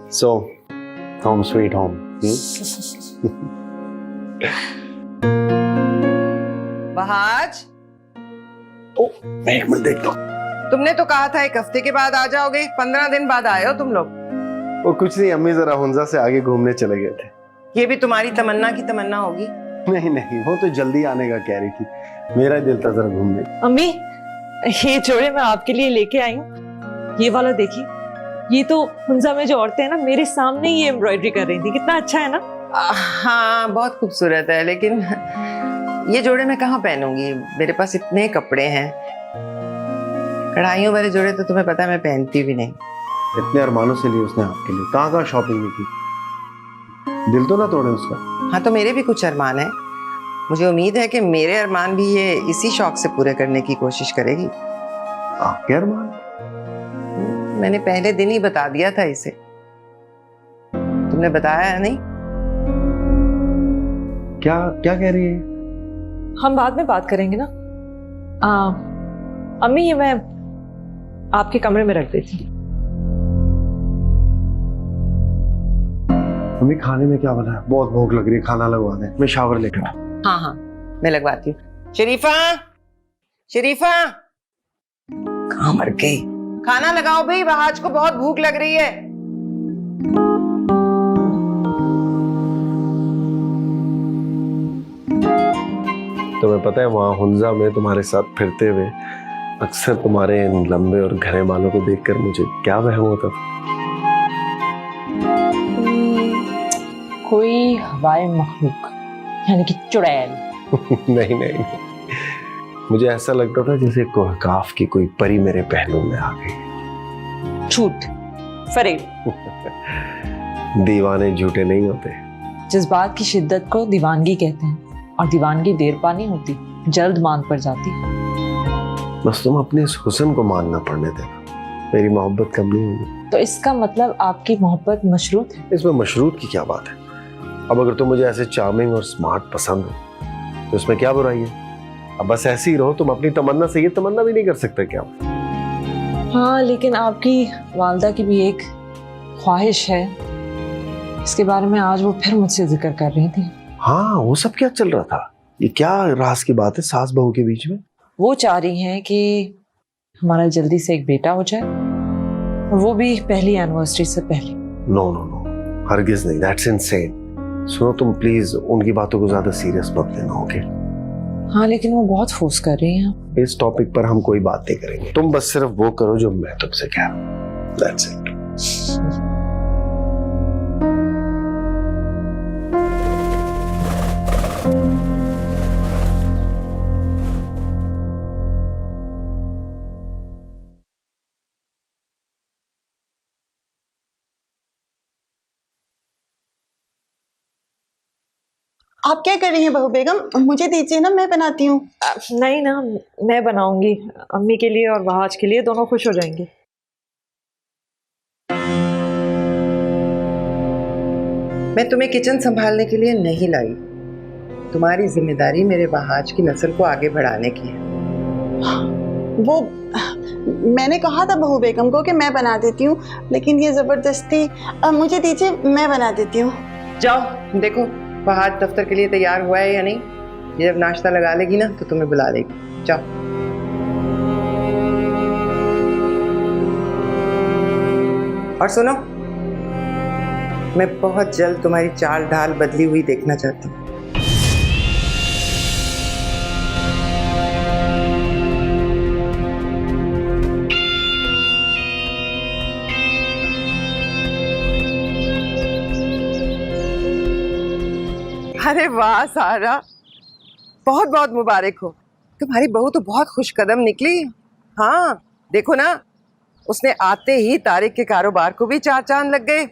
So, home sweet home. बहाज, मैं एक minute देखता हूँ। तुमने तो कहा था 1 हफ्ते के बाद आ जाओगे, 15 दिन बाद आए हो तुम लोग। वो कुछ नहीं, अम्मी जरा हुंजा से आगे घूमने चले गए थे। ये भी तुम्हारी तमन्ना की तमन्ना होगी। नहीं नहीं, वो तो जल्दी आने का कह रही थी, मेरा दिल था जरा घूमने। अम्मी, ये जोड़े मैं आपके लिए लेके आई हूँ। ये वाला देखिए, ये तो हुंजा में जो औरतें हैं ना, मेरे सामने ही एम्ब्रॉयडरी कर रही थी। कितना अच्छा है ना? हाँ, बहुत खूबसूरत है, लेकिन ये जोड़े मैं कहाँ पहनूंगी? मेरे पास इतने कपड़े हैं। कढ़ाइयों वाले जोड़े तो तुम्हें पता है मैं पहनती भी नहीं। इतने अरमानों से लिए उसने आपके लिए, कहाँ कहाँ शॉपिंग नहीं की? दिल तो ना तोड़े उसका। हाँ, तो मेरे भी कुछ अरमान है। मुझे उम्मीद है कि मेरे अरमान भी ये इसी शौक से पूरे करने की कोशिश करेगी। आपके अरमान? मैंने पहले दिन ही बता दिया था इसे। तुमने बताया है नहीं? क्या क्या कह रही है? हम बाद में बात करेंगे ना। अम्मी, ये मैं आपके कमरे में रख देती हूँ। मम्मी, खाने में क्या बना है? बहुत भूख लग रही है, खाना लगवा दे। मैं शावर लेकर आ। हाँ हाँ, मैं लगवाती हूँ। शरीफा, शरीफा, कहाँ मर गई? खाना लगाओ भाई, बहाज को बहुत भूख लग रही है। तुम्हें पता है, वहाँ हुंजा में तुम्हारे साथ फिरते हुए अक्सर तुम्हारे इन लंबे और घने बालों को देखकर मुझे क्या वहम होता था? कोई हवाई मखलूक, यानी कि चुड़ैल। नहीं नहीं, मुझे ऐसा लगता था जैसे कहकाफ की कोई परी मेरे पहलू में आ गई। झूठ, फरेब। दीवाने झूठे नहीं होते। जज्बात की शिद्दत को दीवानगी कहते हैं, और दीवानगी देर पा नहीं होती, जल्द मान पड़ जाती। बस तुम अपने इस हुस्न को मानना पड़ने देना, मेरी मोहब्बत कम नहीं होगी। तो इसका मतलब आपकी मोहब्बत मशरूत है? इसमें मशरूत की क्या बात है? अब अगर तुम मुझे ऐसे चार्मिंग और स्मार्ट पसंद हो तो इसमें क्या बुराई है? अब बस ऐसे ही रहो। तुम अपनी तमन्ना से ये तमन्ना भी नहीं कर सकते क्या? हाँ, लेकिन आपकी वालदा की भी एक ख्वाहिश है, इसके बारे में आज वो फिर मुझसे जिक्र कर रही थी। हाँ, वो सब क्या चल रहा था? ये क्या राज की बात है सास बहू के बीच में? वो चाह रही हैं कि हमारा जल्दी से एक बेटा हो जाए, और वो भी पहली एनिवर्सरी से पहले। नो नो नो, हरगिज नहीं, दैट्स इनसेन। सुनो, तुम प्लीज उनकी बातों को ज्यादा सीरियस मत लेना, ओके? हाँ, लेकिन वो बहुत फोर्स कर रही हैं। इस टॉपिक पर हम कोई बात नहीं करेंगे। तुम बस सिर्फ वो करो जो मैं तुमसे कह रहा हूँ, दैट्स इट। आप क्या कर रही हैं बहू बेगम? मुझे दीजिए ना, मैं बनाती हूँ। नहीं ना, मैं बनाऊंगी। अम्मी के लिए और बहाज के लिए, दोनों खुश हो जाएंगे। मैं तुम्हें किचन संभालने के लिए नहीं लाई। तुम्हारी जिम्मेदारी मेरे बहाज की नस्ल को आगे बढ़ाने की है। वो मैंने कहा था बहू बेगम को कि मैं बना देती हूँ, लेकिन ये जबरदस्ती। मुझे दीजिए, मैं बना देती हूँ। जाओ देखो बहाज दफ्तर के लिए तैयार हुआ है या नहीं। ये जब नाश्ता लगा लेगी ना तो तुम्हें बुला लेगी। जाओ। और सुनो, मैं बहुत जल्द तुम्हारी चाल ढाल बदली हुई देखना चाहती हूँ। अरे वाह सारा, बहुत बहुत मुबारक हो। तुम्हारी बहू तो बहुत खुशकदम निकली। हाँ देखो ना, उसने आते ही तारिक के कारोबार को भी चार चांद लग गए,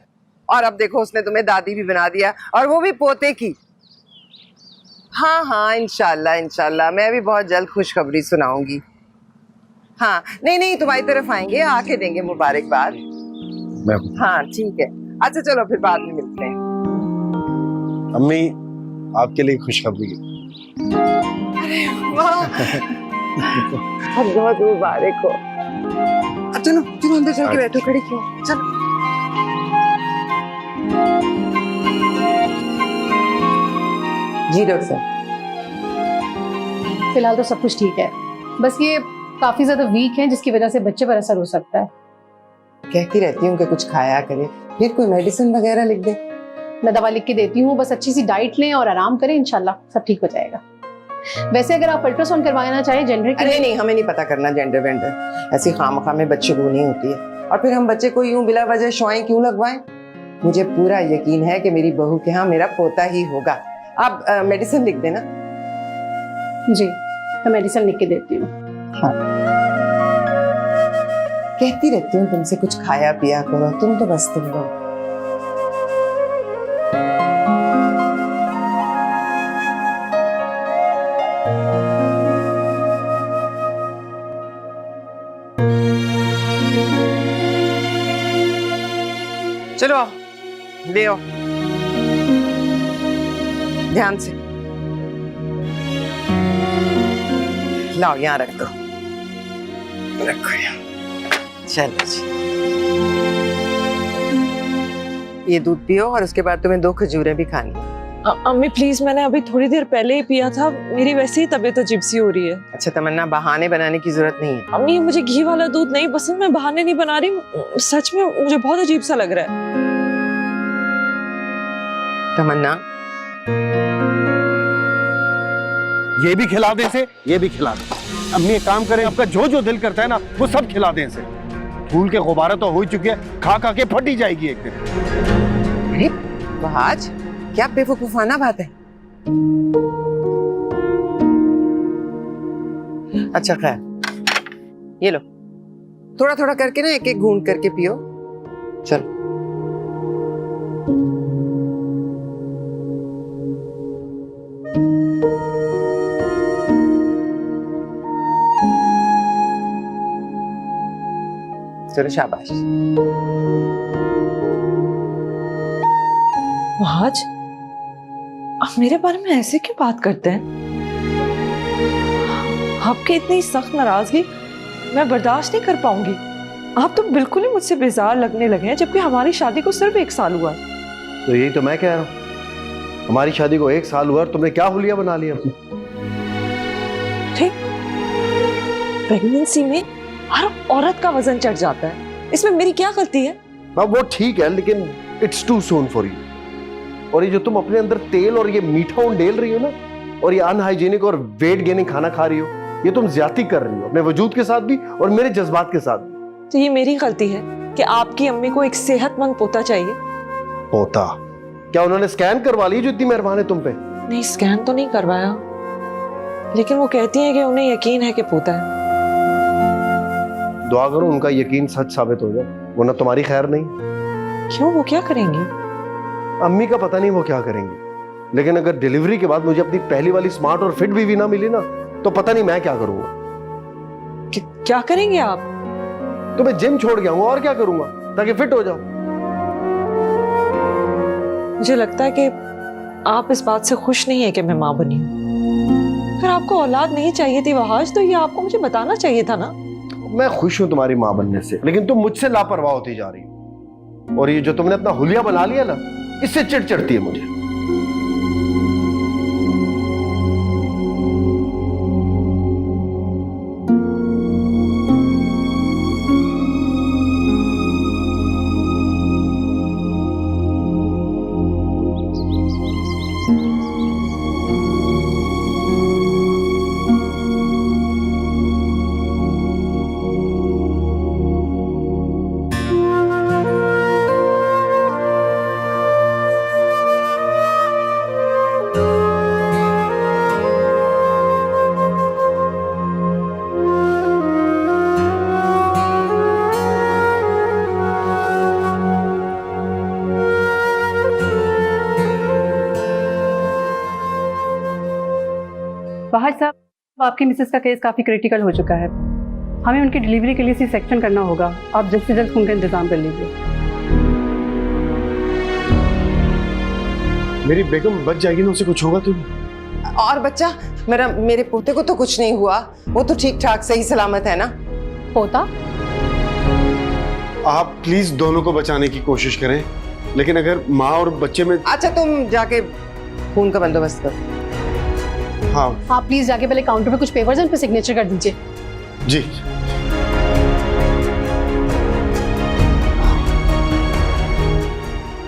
और अब देखो उसने तुम्हें दादी भी बना दिया, और वो भी पोते की। हाँ हाँ, इंशाल्लाह इंशाल्लाह मैं भी बहुत जल्द खुशखबरी सुनाऊंगी। हाँ नहीं नहीं, तुम्हारी तरफ आएंगे, आके देंगे मुबारकबाद। हाँ ठीक है, अच्छा चलो फिर बाद में मिलते हैं। अम्मी, आपके लिए खुशखबरी है। अरे वाह, बहुत मुबारक हो। अब चलो चलो अंदर चल के बैठो, खड़ी क्यों? चलो। जी डॉक्टर साहब। फिलहाल तो सब कुछ ठीक है, बस ये काफी ज्यादा वीक है जिसकी वजह से बच्चे पर असर हो सकता है। कहती रहती हूँ कि कुछ खाया करे, फिर कोई मेडिसिन वगैरह लिख दे। मैं दवा लिख के देती हूँ, बस अच्छी सी डाइट लें और आराम करें, इंशाल्लाह सब ठीक हो जाएगा। वैसे अगर आप अल्ट्रासाउंड करवाना चाहें जेंडर के अरे नहीं, हमें नहीं पता करना जेंडर वेंडर, ऐसी खामखा में बच्चे को नहीं होती है। और फिर हम बच्चे को यूं बिला वजह शुआएं क्यों लगवाएं? मुझे पूरा यकीन है कि मेरी बहू के यहाँ मेरा पोता ही होगा। आप मेडिसिन लिख देना। जी मैं मेडिसिन लिख के देती हूँ। हाँ, कहती रहती हूँ तुमसे कुछ खाया पिया करो, तुम तो बस तुम लोग। चलो आओ, ले आओ ध्यान से। लाओ यहाँ रख दो, रखो यहाँ। चलो जी, ये दूध पियो और उसके बाद तुम्हें 2 खजूरें भी खानी। अम्मी प्लीज, मैंने अभी थोड़ी देर पहले ही पिया था, मेरी वैसे ही तबीयत अजीब सी हो रही है। अच्छा तमन्ना, बहाने बनाने की जरूरत नहीं है। अम्मी मुझे घी वाला दूध नहीं पसंद, मैं बहाने नहीं बना रही, सच में मुझे बहुत अजीब सा लग रहा है। तमन्ना, ये भी खिला दे इसे, ये भी खिला दे। अम्मी एक काम करें, आपका जो जो दिल करता है ना वो सब खिला दें इसे। फूल के गुब्बारे तो हो ही चुके हैं, खा खा के फट ही जाएगी एक दिन। अरे वहाज, क्या बेवकूफाना बात है। अच्छा खैर, ये लो, थोड़ा थोड़ा करके ना एक एक घूंट करके पियो। चलो चलो शाबाश। महाज, आप मेरे बारे में ऐसे क्यों बात करते हैं? आपकी इतनी सख्त नाराजगी मैं बर्दाश्त नहीं कर पाऊंगी। आप तो बिल्कुल ही मुझसे बेजार लगने लगे हैं, जबकि हमारी शादी को सिर्फ 1 साल हुआ है। तो यही तो मैं कह रहा हूँ, हमारी शादी को 1 साल हुआ और तुमने क्या हुलिया बना लिया अपनी। प्रेगनेंसी में हर औरत का वजन चढ़ जाता है, इसमें मेरी क्या गलती है? वो ठीक है, लेकिन it's too soon for you. और ये जो तुम अपने अंदर तेल और ये मीठा उंडेल रही हो ना, और ये अनहाइजीनिक और वेट गेनिंग खाना खा रही हो, ये तुम ज्यादती कर रही हो अपने वजूद के साथ भी और मेरे जज्बात के साथ भी। तो ये मेरी गलती है कि आपकी अम्मी को एक सेहतमंद पोता चाहिए। पोता? क्या उन्होंने स्कैन करवा ली जो इतनी मेहरबान है तुम पे? नहीं, स्कैन तो नहीं करवाया, लेकिन वो कहती हैं कि उन्हें यकीन है कि पोता है। दुआ करो उनका यकीन सच साबित हो जाए, वरना तुम्हारी खैर नहीं। क्यों, वो क्या करेंगी? अम्मी का पता नहीं वो क्या करेंगी, लेकिन अगर डिलीवरी के बाद मुझे अपनी पहली वाली स्मार्ट और फिट बीवी ना मिली ना, तो पता नहीं मैं क्या करूंगा। क्या करेंगे आप? तो मैं जिम छोड़ के आऊंगा और क्या करूंगा, ताकि फिट हो जाऊं। मुझे लगता है कि आप इस बात से खुश नहीं है कि मैं माँ बनी हूँ। अगर आपको औलाद नहीं चाहिए थी वहाज, तो ये आपको मुझे बताना चाहिए था ना। मैं खुश हूं तुम्हारी माँ बनने से, लेकिन तुम मुझसे लापरवाह होती जा रही हो। और ये जो तुमने अपना हुलिया बना लिया ना, इससे चिढ़ चढ़ती है मुझे। वहाज साहब, आपकी मिसेस का केस काफी क्रिटिकल हो चुका है, हमें उनकी डिलीवरी के लिए सी सेक्शन करना होगा। आप जल्द से जल्द उनका इंतजाम कर लीजिए। मेरी बेगम बच जाएगी ना, उसे कुछ होगा तो? और बच्चा, मेरे पोते को तो कुछ नहीं हुआ, वो तो ठीक ठाक सही सलामत है ना। पोता? आप प्लीज दोनों को बचाने की कोशिश करें, लेकिन अगर माँ और बच्चे में। अच्छा तुम जाके खून का बंदोबस्त करो। हाँ आप प्लीज जाके पहले काउंटर पे कुछ पेपर्स हैं, उन पे सिग्नेचर कर दीजिए। जी।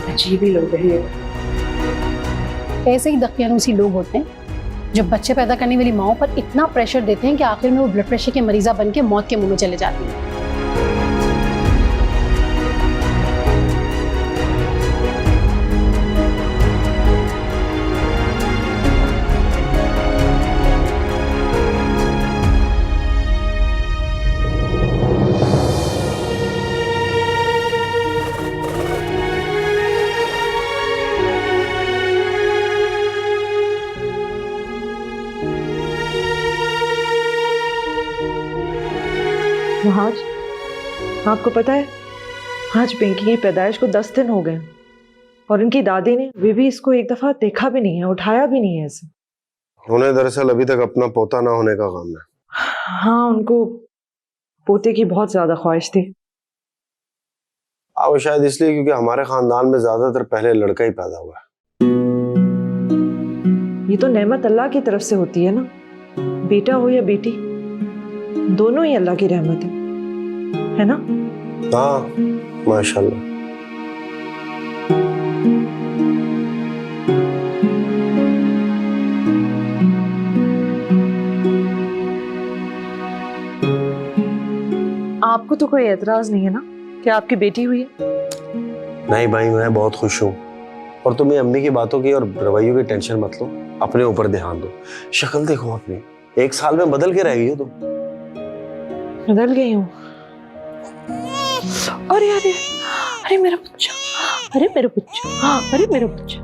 अजीब ही लोग हैं। ऐसे ही दकियानूसी लोग होते हैं जो बच्चे पैदा करने वाली माओं पर इतना प्रेशर देते हैं कि आखिर में वो ब्लड प्रेशर के मरीजा बन के मौत के मुंह में चले जाती हैं। आज आपको पता है, आज पिंकी की पैदाइश को 10 दिन हो गए और इनकी दादी ने वे भी इसको एक दफा देखा भी नहीं है, उठाया भी नहीं है इसे। उन्हें दरअसल अभी तक अपना पोता ना होने का गम है। हाँ, उनको पोते की बहुत ज्यादा ख्वाहिश थी। वो शायद इसलिए क्योंकि हमारे खानदान में ज्यादातर पहले लड़का ही पैदा हुआ है। ये तो नेमत अल्लाह की तरफ से होती है ना, बेटा हो या बेटी, दोनों ही अल्लाह की रहमत है ना? हाँ माशाल्लाह। आपको तो कोई एतराज नहीं है ना कि आपकी बेटी हुई है? नहीं भाई, मैं बहुत खुश हूँ। और तुम ये अम्मी की बातों की और रवैयों की टेंशन मत लो, अपने ऊपर ध्यान दो। शक्ल देखो अपनी, 1 साल में बदल के रह गई हो तुम। बदल गई हूँ? अरे अरे अरे मेरा बच्चा, अरे मेरा बच्चा, अरे मेरा बच्चा।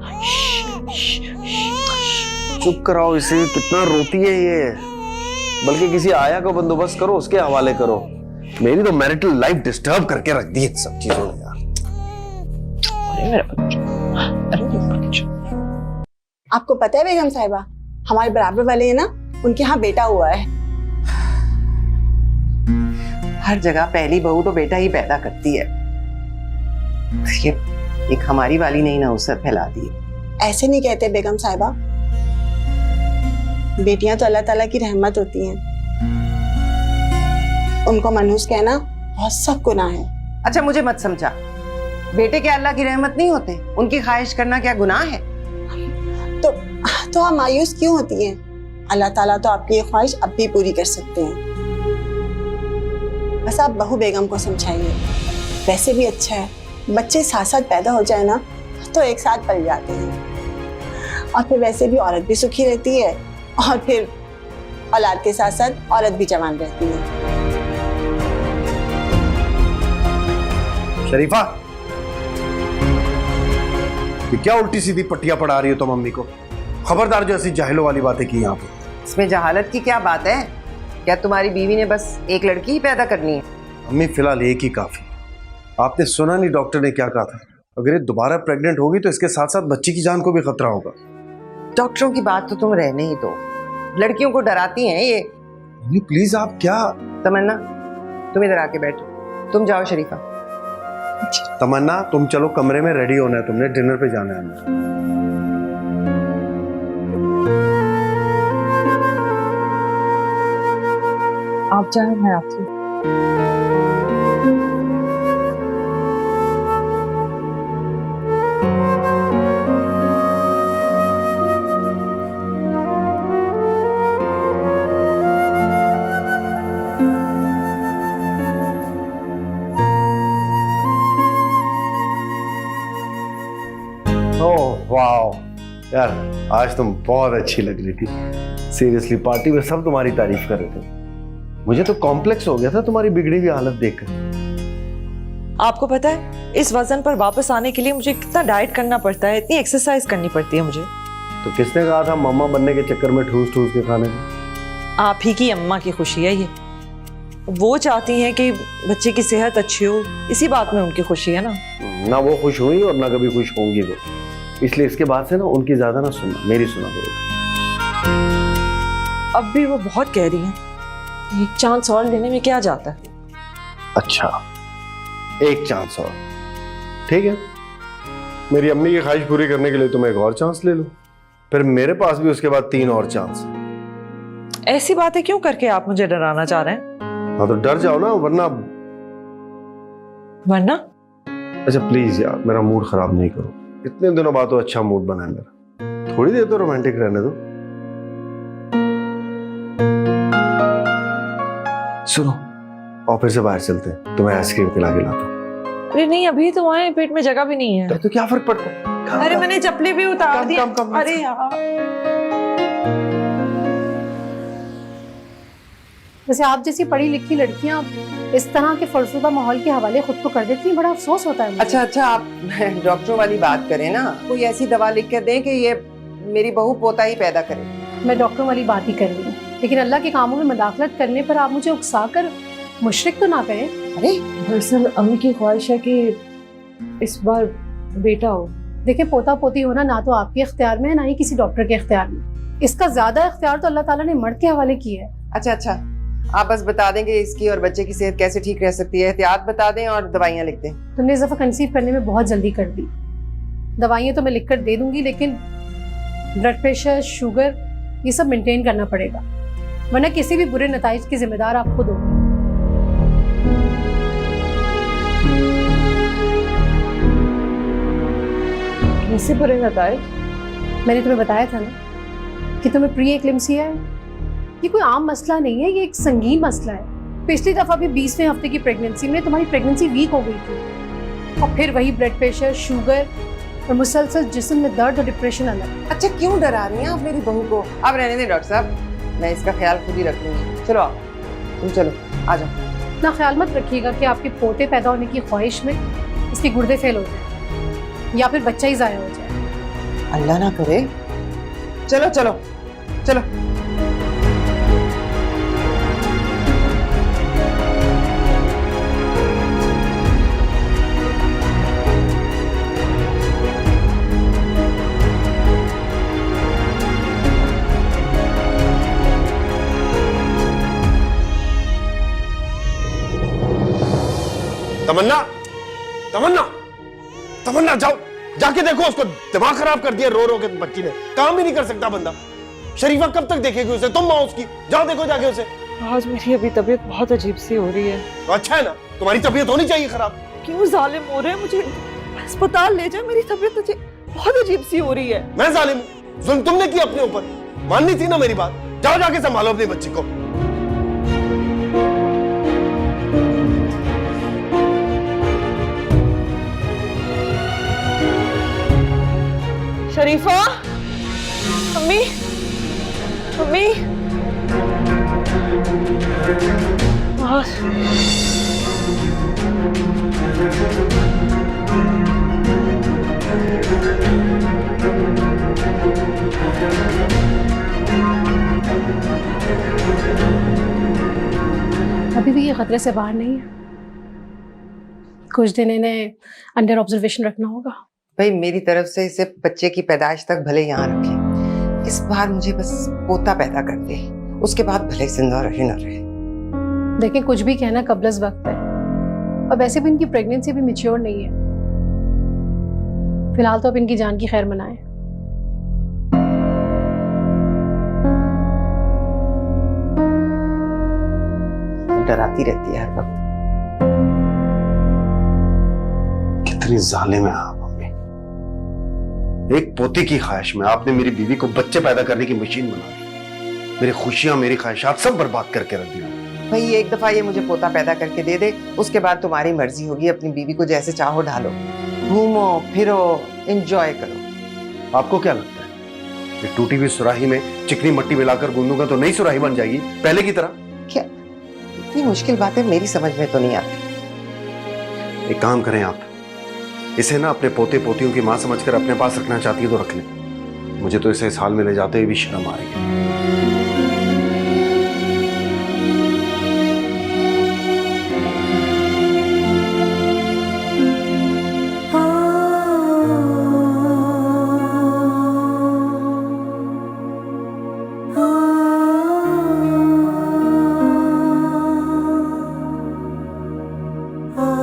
चुप कराओ इसे, कितना रोती है ये। बल्कि किसी आया को बंदोबस्त करो, उसके हवाले करो। मेरी तो मैरिटल लाइफ डिस्टर्ब करके रख दी है सब चीजों ने यार। अरे मेरा बच्चा, अरे मेरा बच्चा। आपको पता है बेगम साहिबा, हमारे बराबर वाले है ना, उनके यहाँ बेटा हुआ है। हर जगह पहली बहू तो बेटा ही पैदा करती है। ये एक हमारी वाली नहीं ना उससे फैला दी। ऐसे नहीं कहते बेगम साहिबा, बेटियां तो अल्लाह ताला की रहमत होती हैं। उनको मनहूस कहना बहुत सख्त गुनाह है। अच्छा मुझे मत समझा, बेटे के अल्लाह की रहमत नहीं होते, उनकी ख्वाहिश करना क्या गुनाह है? तो आप मायूस क्यों होती हैं? अल्लाह ताला तो आपकी ये ख्वाहिश अब भी पूरी कर सकते हैं। बस आप बहू बेगम को समझाइए। वैसे भी अच्छा है, बच्चे साथ साथ पैदा हो जाए ना तो एक साथ पल जाते हैं, और फिर वैसे भी औरत भी सुखी रहती है, और फिर औलाद के साथ साथ औरत भी जवान रहती है। शरीफा, ये क्या उल्टी सीधी पट्टियां पढ़ा रही हो तुम अम्मी को? खबरदार जो ऐसी जाहिलों वाली बातें की यहाँ पे। इसमें जहालत की क्या बात है? क्या तुम्हारी बीवी ने बस एक लड़की ही पैदा करनी है? अम्मी फिलहाल एक ही काफी। आपने सुना नहीं डॉक्टर ने क्या कहा था? अगर ये दोबारा प्रेग्नेंट होगी तो इसके साथ साथ बच्चे की जान को भी खतरा होगा। डॉक्टरों की बात तो तुम रहने ही दो, लड़कियों को डराती हैं ये। अम्मी प्लीज, आप क्या? तमन्ना तुम इधर आके बैठो, तुम जाओ शरीफा। तमन्ना तुम चलो, कमरे में रेडी होना है, तुमने डिनर पे जाना है। आप जाए, मैं आती हूँ। ओह वाह यार, आज तुम बहुत अच्छी लग रही थी। सीरियसली, पार्टी में सब तुम्हारी तारीफ कर रहे थे। मुझे तो कॉम्प्लेक्स हो गया था तुम्हारी बिगड़ी हुई हालत देखकर। आपको पता है, इस वजन पर वापस आने के लिए मुझे कितना डाइट करना पड़ता है, इतनी एक्सरसाइज करनी पड़ती है मुझे। तो किसने कहा था मम्मा बनने के चक्कर में ठूस ठूस के खाने को? आप ही की अम्मा की खुशी है ये। वो चाहती हैं कि बच्चे की सेहत अच्छी हो, इसी बात में उनकी खुशी है ना। ना वो खुश हुई और ना कभी खुश होंगी वो, इसलिए इसके बाद से ना उनकी ज्यादा ना सुनना, मेरी सुना करो। अब भी वो बहुत कह रही हैं, एक चांस और लेने में क्या जाता है। अच्छा, एक चांस और, ठीक है? मेरी अम्मी की ख्वाहिश पूरी करने के लिए तुम एक और चांस ले लो, फिर मेरे पास भी उसके बाद 3 और चांस है। ऐसी बातें क्यों करके आप मुझे डराना चाह रहे हैं? हाँ तो डर जाओ ना, वरना। वरना अच्छा प्लीज यार, मेरा मूड खराब नहीं करो। इतने दिनों बाद तो अच्छा मूड बना है मेरा, थोड़ी देर तो रोमांटिक रहने दो। सुनो, ऑफिस से बाहर चलते हैं, तुम्हें आइसक्रीम खिला के लाता हूँ। अरे नहीं, अभी तो आए, पेट में जगह भी नहीं है। तो क्या फर्क पड़ता है? अरे मैंने चप्पलें भी उतार दी। अरे यार, वैसे आप जैसी पढ़ी लिखी लड़कियां इस तरह के फलसूदा माहौल के हवाले खुद को कर देती हैं, बड़ा अफसोस होता है मुझे। अच्छा आप डॉक्टरों वाली बात करें ना, कोई ऐसी दवा लिख कर दें कि ये मेरी बहू पोता ही पैदा करे। मैं डॉक्टरों वाली बात ही कर रही हूँ, लेकिन अल्लाह के कामों में मदाखलत करने पर आप मुझे उकसाकर मुशरिक तो ना करें। अरे दरअसल अम्मी की ख्वाहिश है कि इस बार बेटा हो। देखिए, पोता पोती होना ना तो आपके इख्तियार में है, ना ही किसी डॉक्टर के इख्तियार में। इसका ज्यादा इख्तियार तो अल्लाह ताला ने मर्द के हवाले किया है। अच्छा, आप बस बता दें कि इसकी और बच्चे की सेहत कैसे ठीक रह सकती है, एहतियात बता दें और दवाइयाँ लिख दें। तुमने इस दफा कंसीव करने में बहुत जल्दी कर दी। दवाइयाँ तो मैं लिख कर दे दूंगी, लेकिन ब्लड प्रेशर, शुगर, ये सब मेंटेन करना पड़ेगा, वरना किसी भी बुरे नताइज की जिम्मेदार आप खुद होंगे। कैसे बुरे नताइज? मैंने तुम्हें बताया था ना कि तुम्हें प्री एक्लेम्सिया है। ये कोई आम मसला नहीं है, ये एक संगीन मसला है। पिछली दफा भी 20वें हफ्ते की प्रेगनेंसी में तुम्हारी प्रेगनेंसी वीक हो गई थी, और फिर वही ब्लड प्रेशर, शुगर और मुसलसल जिस्म में दर्द और डिप्रेशन अलग। अच्छा क्यों डरा रही हैं आप मेरी बहू को? आप रहने दें डॉक्टर साहब, मैं इसका ख्याल खुद ही रख लूंगी। चलो आओ, तुम चलो आ जाओ। इतना ख्याल मत रखिएगा कि आपके पोते पैदा होने की ख्वाहिश में इसके गुर्दे फेल हो जाए या फिर बच्चा ही ज़ाया हो जाए। अल्लाह ना करे। चलो चलो चलो। तमन्ना, तमन्ना, तमन्ना जाओ, जाके देखो उसको, दिमाग खराब कर दिया रो रो के बच्ची ने। काम भी नहीं कर सकता बंदा। शरीफा कब तक देखेगी उसे? तुम माँ उसकी, जाओ देखो जाके उसे। आज मेरी अभी तबीयत बहुत अजीब सी हो रही है। तो अच्छा है ना, तुम्हारी तबीयत होनी चाहिए खराब। क्यों जालिम हो रहे हैं? मुझे अस्पताल ले जाए, मेरी तबीयत बहुत अजीब सी हो रही है। मैं जालिम हूँ? जुल्म तुमने किया अपने ऊपर, माननी थी ना मेरी बात। जाओ जाके संभालो अपनी बच्ची को। शरीफा, अम्मी, अम्मी, अभी भी ये खतरे से बाहर नहीं है, कुछ दिन इन्हें अंडर ऑब्जर्वेशन रखना होगा। भाई मेरी तरफ से इसे बच्चे की पैदाइश तक भले यहाँ रखें, इस बार मुझे बस पोता पैदा कर दे, उसके बाद भले जिंदा रहे ना रहे। देखें, कुछ भी कहना कबलस वक्त है, और वैसे भी इनकी प्रेगनेंसी भी मैच्योर नहीं है। फिलहाल तो अब इनकी जान की खैर मनाएं। डराती रहती है हर वक्त। कितनी जालिम है आप अम्मी। एक पोते की ख्वाहिश में आपने मेरी बीवी को बच्चे पैदा करने की मशीन बना दी। मेरी खुशियां, मेरी ख्वाहिशात सब बर्बाद करके रख दी। भाई एक दफा ये मुझे पोता पैदा करके दे दे, उसके बाद तुम्हारी मर्जी होगी, अपनी बीवी को जैसे चाहो ढालो, घूमो फिरो, एंजॉय करो। आपको क्या लगता है कि टूटी हुई सुराही में चिकनी मट्टी मिलाकर गूंदूंगा तो नई सुराही बन जाएगी पहले की तरह? क्या इतनी मुश्किल बातें मेरी समझ में तो नहीं आती। एक काम करें आप, इसे ना अपने पोते पोतियों की मां समझकर अपने पास रखना चाहती है तो रख लें। मुझे तो इसे इस हाल में ले जाते हुए भी शर्म आ रही है।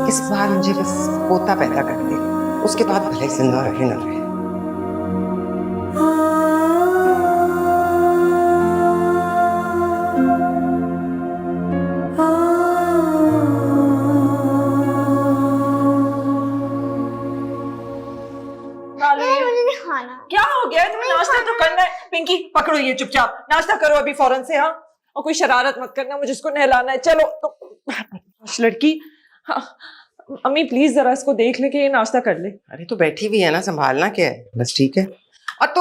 इस बार मुझे पैदा कर दे, उसके बाद भले जिंदा रहे न रहे। क्या हो गया है? तुम्हें नाश्ता तो करना है। पिंकी पकड़ो ये, चुपचाप नाश्ता करो अभी फौरन से। हाँ, और कोई शरारत मत करना, मुझे इसको नहलाना है। चलो तो लड़की। हाँ, अम्मी प्लीज जरा इसको देख ले कि ये नाश्ता कर ले। अरे तो बैठी भी है ना, संभालना क्या है, बस ठीक है। और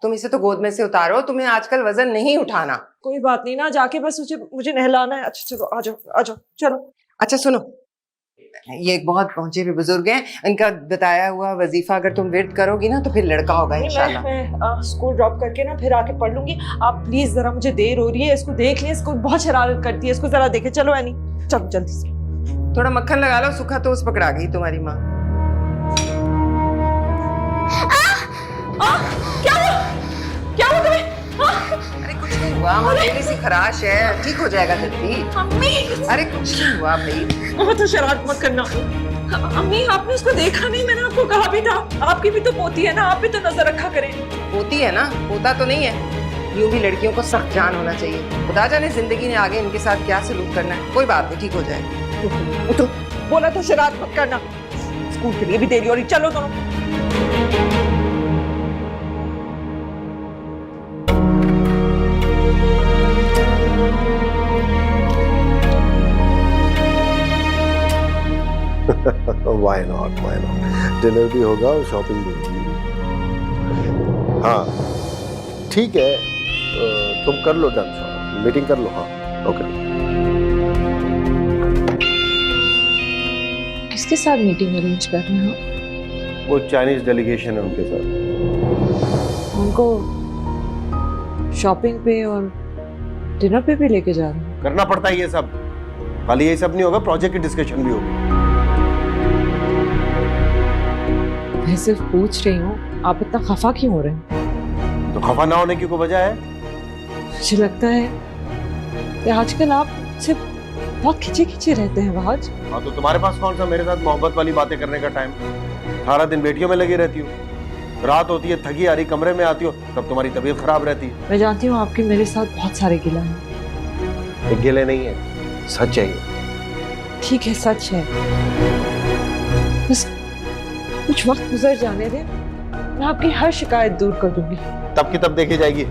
तुम इसे तो गोद में से उतारो, तुम्हें आजकल वजन नहीं उठाना। कोई बात नहीं ना, जाके बस मुझे नहलाना है। अच्छा चलो, आ जाओ चलो। अच्छा सुनो, ये एक बहुत पहुंचे हुए बुजुर्ग हैं, इनका बताया हुआ वजीफा अगर तुम विर्द करोगी ना तो फिर लड़का होगा इंशाल्लाह। मैं स्कूल ड्रॉप करके ना फिर आके पढ़ लूंगी। आप प्लीज जरा, मुझे देर हो रही है, इसको देख लें, इसको बहुत शरारत करती है, इसको जरा देखे। चलो एनी, चलो जल्दी से। थोड़ा मक्खन लगा लो, सूखा टोस्ट पकड़ा गई तुम्हारी माँ। क्या हुआ तुम्हें? अरे कुछ नहीं हुआ, मामूली सी खराश है, ठीक हो जाएगा जल्दी। अम्मी, अरे कुछ नहीं हुआ भाई। बहुत तो शरारत मत करना। अम्मी आपने उसको देखा नहीं? मैंने आपको कहा भी था, आपकी भी तो पोती है ना, आप भी तो नजर रखा करें। पोती है ना, पोता तो नहीं है। यूं भी लड़कियों को सख्त जान होना चाहिए, खुदा जाने जिंदगी ने आगे इनके साथ क्या सलूक करना है। कोई बात नहीं, ठीक हो जाएगा। उठो, बोला तो शरारत मत करना। स्कूल के लिए भी देरी हो रही, चलो दोनों। Why not? डिनर भी होगा और शॉपिंग भी होगी। हाँ ठीक है, तुम कर लो डन, मीटिंग कर लो। हाँ ओके। किसके साथ मीटिंग अरेंज कर रहे हो? वो चाइनीज डेलीगेशन है, उनके साथ। उनको शॉपिंग पे और डिनर पे भी लेके जा रहे हो? करना पड़ता है ये सब, खाली ये सब नहीं होगा, प्रोजेक्ट की डिस्कशन भी होगी। मैं सिर्फ पूछ रही हूँ, आप इतना खफा क्यों हो रहे हैं? तो खफा ना होने की कोई वजह है? मुझे लगता है कि आजकल आप सिर्फ बहुत खिंचे रहते हैं वहाज। हाँ तो तुम्हारे पास कौन सा मेरे साथ मोहब्बत वाली बातें करने का टाइम? सारा दिन बेटियों में लगी रहती हो, रात होती है थकी आ रही कमरे में आती हो तब तुम्हारी तबीयत खराब रहती है। मैं जानती हूँ आपके मेरे साथ बहुत सारे गिला हैं। एक गिले नहीं है, सच है ये। ठीक है, सच है, बस कुछ वक्त गुजर जाने दें, मैं आपकी हर शिकायत दूर कर दूंगी। तब की तब देखी जाएगी,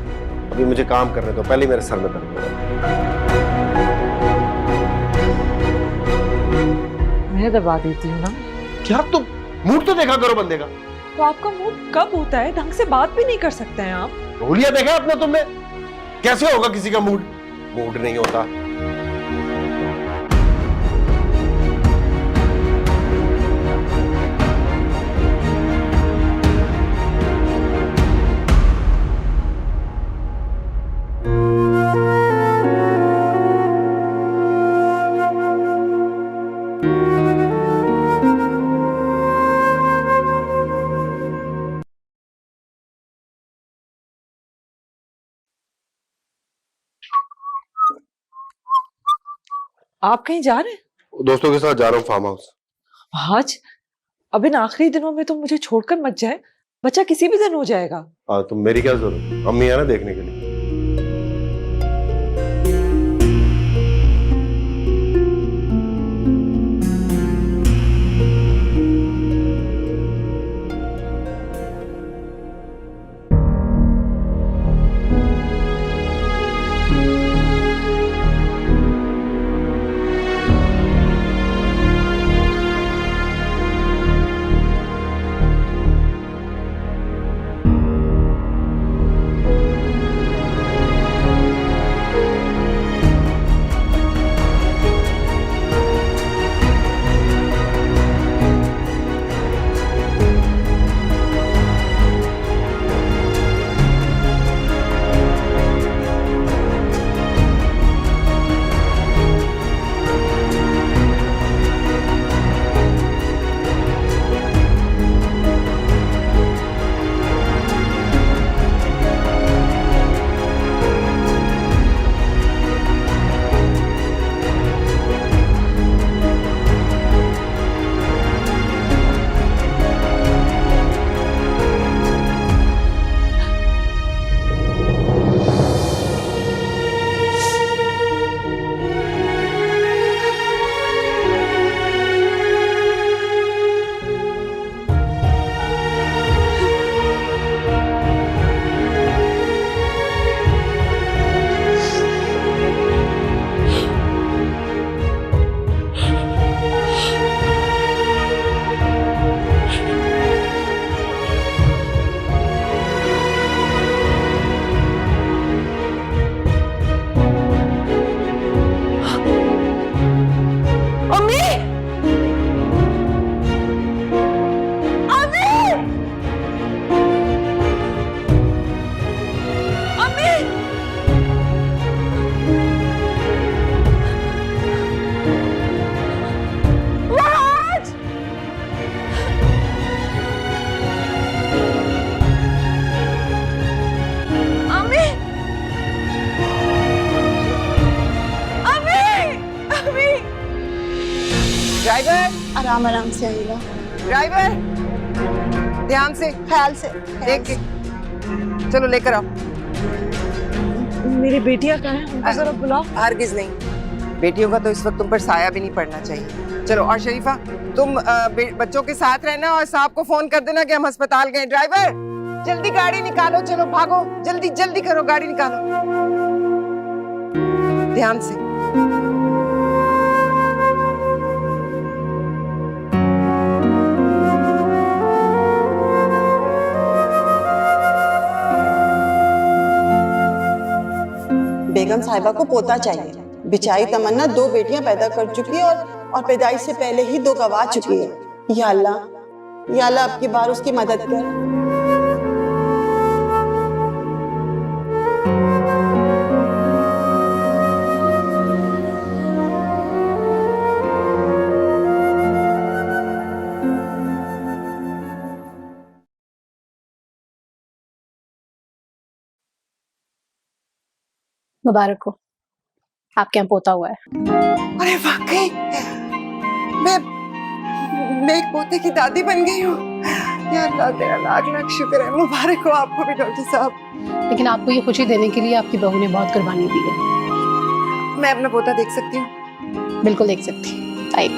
अभी मुझे काम करने दो, पहले मेरे सर में दर्द हो रहा है। मैं दबा देती हूँ ना। क्या तुम मूड तो देखा करो बंदे का। तो आपका मूड कब होता है? ढंग से बात भी नहीं कर सकते हैं आप। भूलिया देखा अपना तुमने? कैसे होगा किसी का मूड? मूड नहीं होता। आप कहीं जा रहे हैं? दोस्तों के साथ जा रहा हूँ फार्म हाउस। आज अब इन आखिरी दिनों में तो मुझे छोड़कर मत जाए, बच्चा किसी भी दिन हो जाएगा। तुम मेरी क्या जरूरत, अम्मी है ना देखने के लिए। ड्राइवर, आराम आराम से आइएगा, ड्राइवर, ध्यान से, ख्याल से, देख के, चलो लेकर आओ। मेरी बेटियां कहाँ हैं? उनको जरा बुलाओ। हरगिज नहीं, बेटियों का तो इस वक्त तुम पर साया भी नहीं पड़ना चाहिए। चलो, और शरीफा तुम बच्चों के साथ रहना और साहब को फोन कर देना कि हम अस्पताल गए। ड्राइवर, जल्दी गाड़ी निकालो, चलो भागो, जल्दी जल्दी करो, गाड़ी निकालो, ध्यान से। बेगम साहिबा को पोता चाहिए। बेचारी तमन्ना 2 बेटियां पैदा कर चुकी है और पैदाइश से पहले ही 2 गवा चुकी है। या अल्लाह अब की बार उसकी मदद कर। मुबारक हो, आपके यहाँ पोता हुआ है। अरे वाकई मैं एक पोते की दादी बन गई हूँ। या अल्लाह, तेरा लाख लाख शुक्र है। मुबारक हो आपको भी डॉक्टर साहब। लेकिन आपको ये खुशी देने के लिए आपकी बहू ने बहुत कुर्बानी दी है। मैं अपना पोता देख सकती हूँ? बिल्कुल देख सकती हैं। आइए,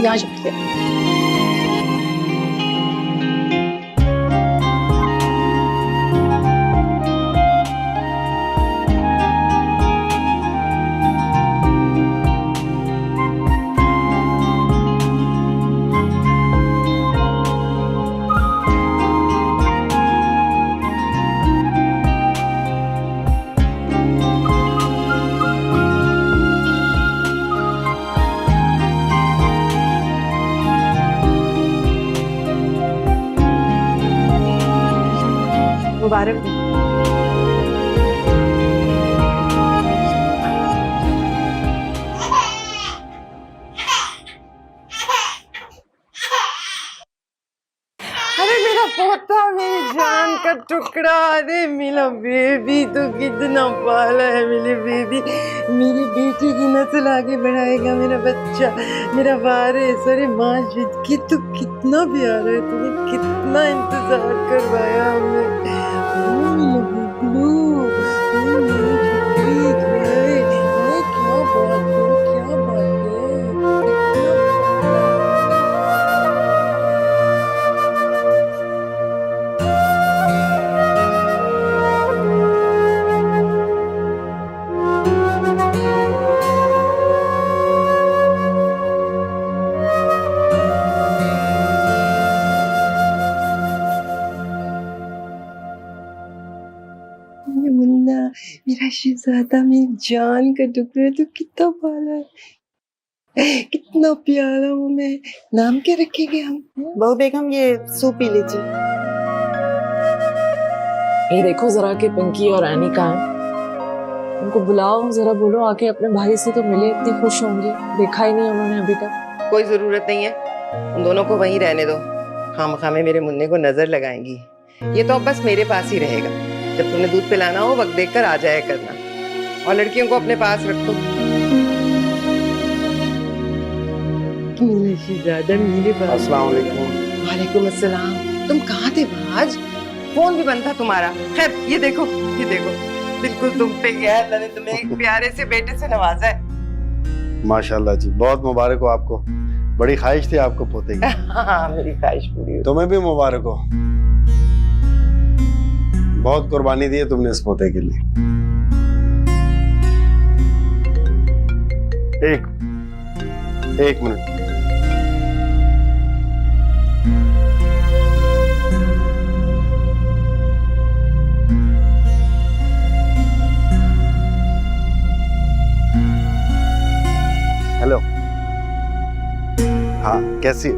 यहाँ शुक्रिया। मुबारक हो। अरे मेरा पोता, मेरी जान का टुकड़ा, अरे मेरा बेबी तो कितना पाला है। मेरी बेबी, मेरी बेटी की नस्ल आगे बढ़ाएगा मेरा बच्चा, मेरा वारिस। अरे माजिद की तो कितना प्यारा है, तूने कितना इंतजार करवाया हमें। मेरा गुगलू, मेरी छोटी है। अरे क्या बात है, क्या बात है। मुन्ना, मेरा शहजादा, मेरी जान का टुकड़ा, तो कितना पाला है, कितना प्यारा हूँ मैं। नाम क्या रखेंगे हम? बहू बेगम, ये सूप पी लीजिए। ये देखो जरा कि पिंकी और एनी कहाँ हैं। उनको बुलाओ, जरा बोलो आके अपने भाई से तो मिले, इतनी खुश होंगे। देखा ही नहीं उन्होंने अभी तक। कोई जरूरत नहीं है, उन दोनों को वहीं रहने दो। खामखा में मेरे मुन्ने को नजर लगाएंगी। ये तो अब बस मेरे पास ही रहेगा। जब तुम्हें दूध पिलाना हो, वक्त देखकर आ जाया करना। और लड़कियों को अपने पास रखो। अस्सलाम वालेकुम। वालेकुम अस्सलाम। तुम कहाँ थे आज? फोन भी बंद था तुम्हारा। खैर, ये देखो, ये देखो, बिल्कुल तुम पे गया। अल्लाह ने तुम्हें एक प्यारे से बेटे से नवाजा है। माशाल्लाह जी, बहुत मुबारक हो आपको। बड़ी ख्वाहिश थी आपको पोते की। हाँ, मेरी ख्वाहिश पूरी हुई। तुम्हें भी मुबारक हो, बहुत कुर्बानी दी है तुमने इस पोते के लिए। एक मिनट। हेलो, हाँ, कैसी?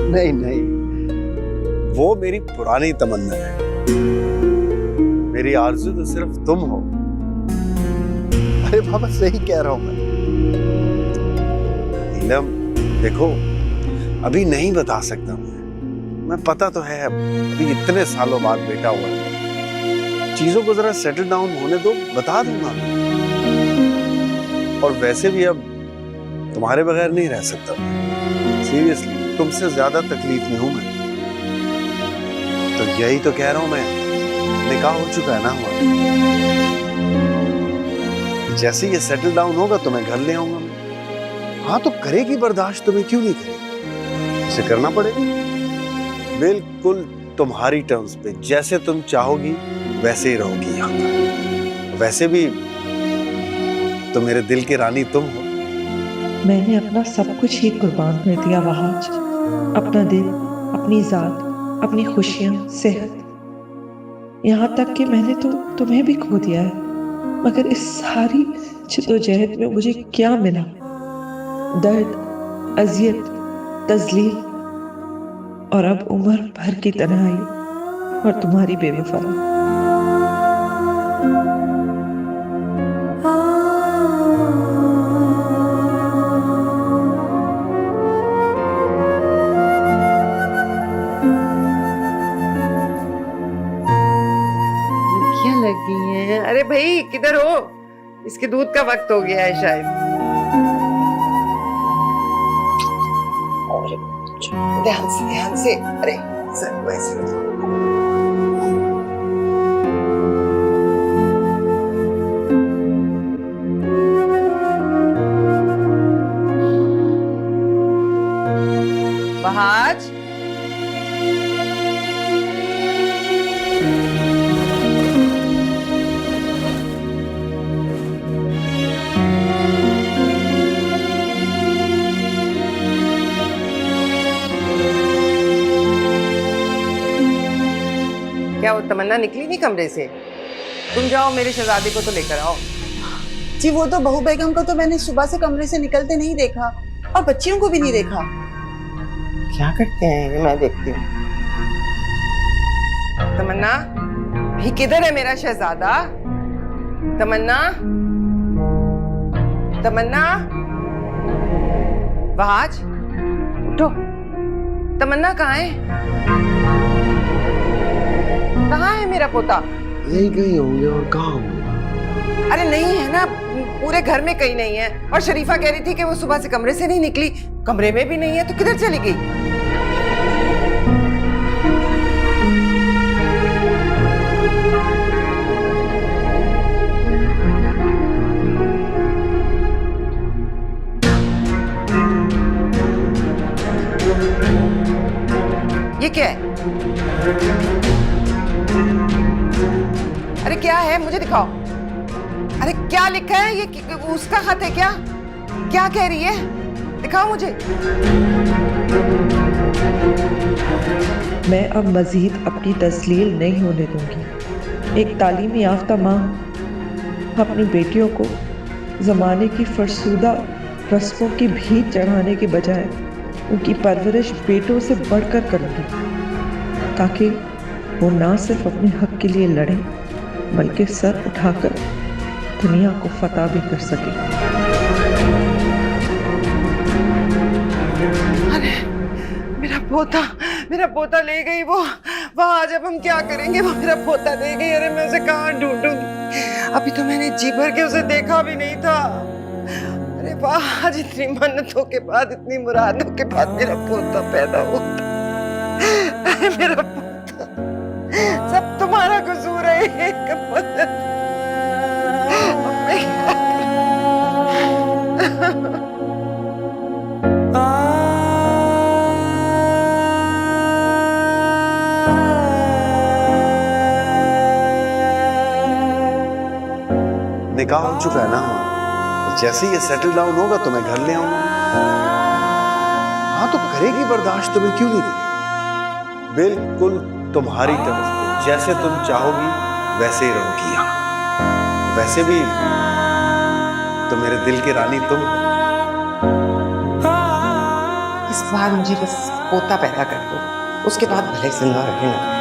नहीं नहीं, वो मेरी पुरानी तमन्ना है। मेरी आरज़ू तो सिर्फ तुम हो। अरे बाबा, सही कह रहा हूं मैं। नीलम देखो, अभी नहीं बता सकता मैं, मैं पता तो है अभी इतने सालों बाद बेटा हुआ है, चीजों को जरा सेटल डाउन होने दो, बता दूंगा। और वैसे भी अब तुम्हारे बगैर नहीं रह सकता, सीरियसली तुमसे ज्यादा तकलीफ में हूं मैं। तो यही तो कह रहा हूं मैं, निकाह हो चुका है ना हमारा, जैसे ये सेटल डाउन होगा तो मैं घर ले आऊंगा। हाँ तो करेगी बर्दाश्त, तुम्हें क्यों नहीं करेगी, इसे करना पड़ेगा। बिल्कुल तुम्हारी टर्म्स पे, जैसे तुम चाहोगी वैसे ही रहोगी यहाँ पर। वैसे भी तो मेरे दिल की रानी तुम हो। मैंने अपना सब कुछ ही कुर्बान कर दिया वहाज, अपना दिल, अपनी जात, अपनी खुशियाँ, सेहत, यहाँ तक कि मैंने तो तुम्हें भी खो दिया है। मगर इस सारी जद्दोजहद में मुझे क्या मिला? दर्द, अजियत, तजलील और अब उम्र भर की तन्हाई और तुम्हारी बेवफाई। क्या लगी हैं? अरे भाई किधर हो? इसके दूध का वक्त हो गया है शायद। ध्यान से। अरे सर वैसे बहाज, क्या वो तमन्ना निकली नहीं कमरे से? तुम जाओ मेरे शहजादे को तो लेकर आओ। जी वो तो बहू बेगम को तो मैंने सुबह से कमरे से निकलते नहीं देखा और बच्चियों को भी नहीं देखा। क्या करते हैं ये मैं देखती हूँ। तमन्ना, भी किधर है मेरा शहजादा? तमन्ना, तमन्ना, बहाज उठो। तमन्ना कहाँ है? कहाँ है मेरा पोता? यही कहीं होंगे, और कहाँ होंगे? अरे नहीं है ना, पूरे घर में कहीं नहीं है। और शरीफा कह रही थी कि वो सुबह से कमरे से नहीं निकली, कमरे में भी नहीं है, तो किधर चली गई? ये क्या है? अरे क्या है, मुझे दिखाओ। अरे क्या लिखा है ये? उसका खत है क्या? क्या कह रही है? दिखाओ मुझे। मैं अब मजीद अपनी तस्लील नहीं होने दूंगी। एक तालीमी याफ्ता माँ अपनी बेटियों को ज़माने की फरसूदा रस्मों की भीख चढ़ाने के बजाय उनकी परवरिश बेटों से बढ़कर करूँगी, ताकि वो ना सिर्फ अपने हक के लिए लड़ें बल्कि सर उठाकर दुनिया को फतह भी कर सके। अरे मेरा पोता ले गई वो। आज अब हम क्या करेंगे? वो मेरा पोता ले गई। अरे मैं उसे कहाँ ढूंढूंगी? अभी तो मैंने जी भर के उसे देखा भी नहीं था। अरे वाह, आज इतनी मन्नतों के बाद, इतनी मुरादों के बाद मेरा पोता पैदा होता। अरे मेरा पोता, सब तुम्हारा कसूर है। निकाह हो चुका है ना हमारा, जैसे ये सेटल डाउन होगा तो मैं घर ले आऊंगा। हाँ तो करेगी बर्दाश्त, तुम्हें क्यों नहीं करेगी। बिल्कुल तुम्हारी तरफ से, जैसे तुम चाहोगी वैसे ही रहोगी यहाँ। वैसे भी तो मेरे दिल की रानी तुम हो। इस बार मुझे बस पोता पैदा कर दो, उसके बाद भले जिंदा रहे ना।